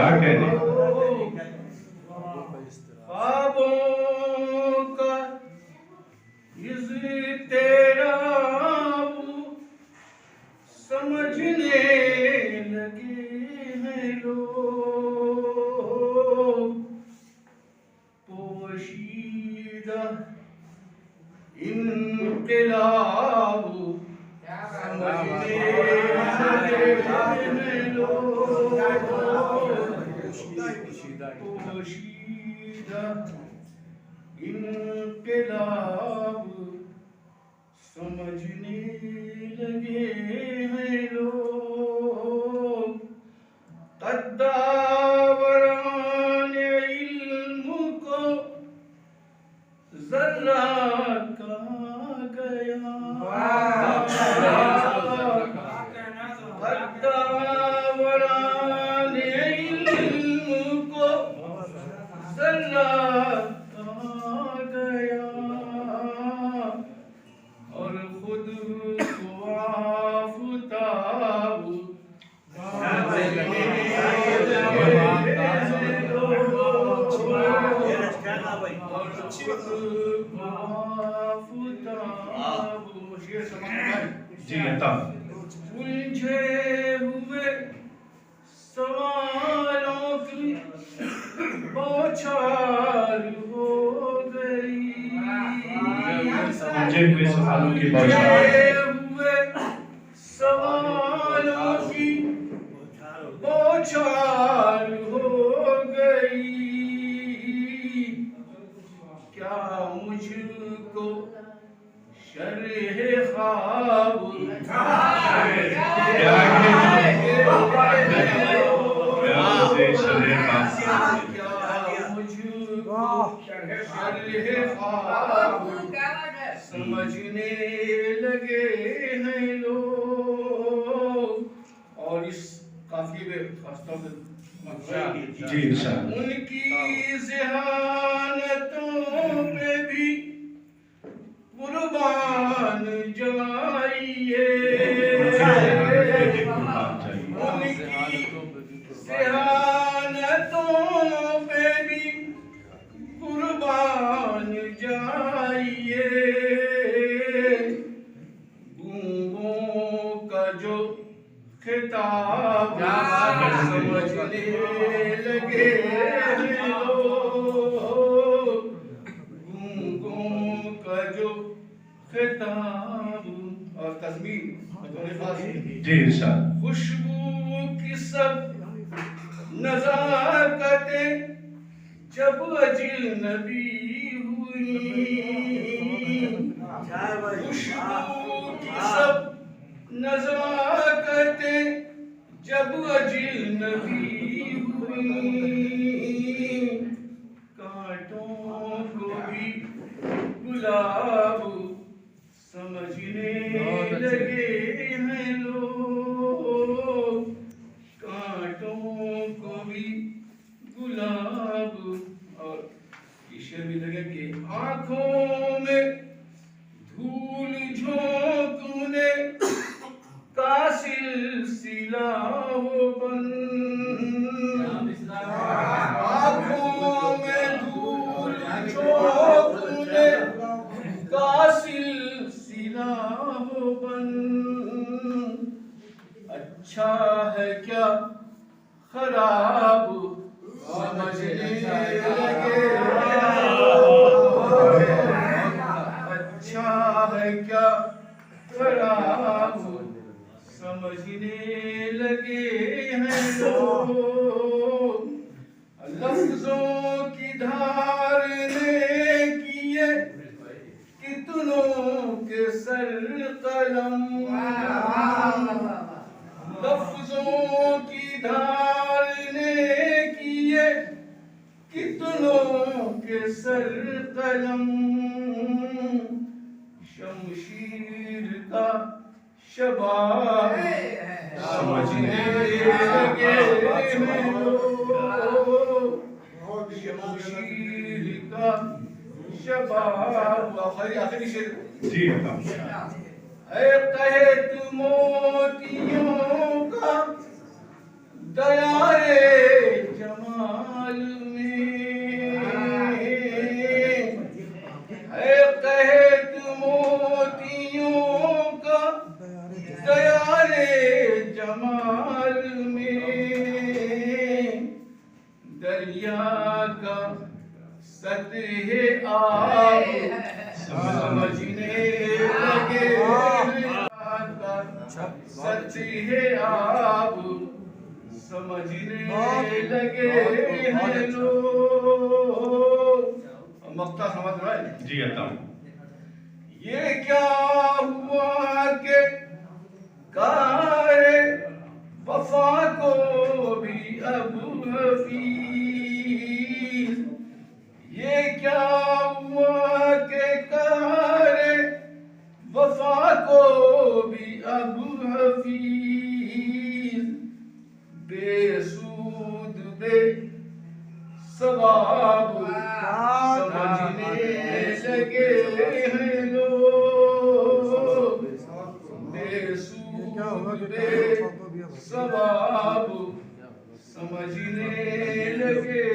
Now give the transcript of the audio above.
کیا کہنے خوابوں کا تیرا سمجھنے لگے ہیں لوگ پوشیدہ انقلاب سمجھنے لگے ہیں لوگ پوشیدہ انقلاب سمجھنے لگے ہیں لوگ قداوران علم کو ذرہ کہا گیا قداوران علم کو ذرہ کہا گیا اور خود کو آفتاب جی عطا الجھے ہوئے سوالوں کی بوچھار ہو گئی الجھے ہوئے سوالوں کی بوچھار ہوئے سوالوں کی بوچھار ہو گئی کیا مجھ کو شرح خواب سمجھنے لگے ہیں لوگ اور اس قافیے میں خاص طور پہ جی انشاءاللہ ان کی ذہانتوں پہ بھی قربان جائیے ان کی ذہانتوں پہ بھی قربان جائیے گونگوں کا جو خطاب سمجھنے لگے ہیں لوگ گونگوں کا جو خطاب اور تضمین جی انشاءاللہ خوشبو کی سب نزاکتیں جب اجنبی ہوئی خوشبو کی سب نزاکتیں جب اجنبی ہوئی کانٹوں کو بھی گلاب سمجھنے لگے ہیں لوگ کانٹوں کو بھی گلاب اور یہ شعر بھی لگے کہ آنکھوں میں دھول جھونکنے کا سلسلہ ہو بند آنکھوں میں دھول جھونکنے کا سلسلہ ہو بند اچھا ہے کیا خراب سمجھنے لگے اچھا ہے کیا خراب سمجھنے لگے ہیں لوگ لفظوں کی دھار نے کیے کتنوں کے سر قلم لفظوں کی دھار نے کیے کتنوں کے سر قلم شمشیر کا شباب سمجھنے لگے ہیں لوگ شمشیر کا شباب آخری شعر جی عطا اے قحط موتیوں کا دیارے جمال میں ہے قحط موتیوں کا دیار جمال میں دریا کا سطح آب سمجھنے لگے سطح آب سمجھنے لگے ہیں لوگ. مقطع سمجھ رہا ہے؟ جی عطا. یہ کیا ہوا کہ کار وفا کو بھی اب حفیظ. یہ کیا ہوا کہ کار وفا کو بھی اب حفیظ. بے سود بے ثواب سمجھنے لگے ہیں لوگ. بے سود بے ثواب سمجھنے لگے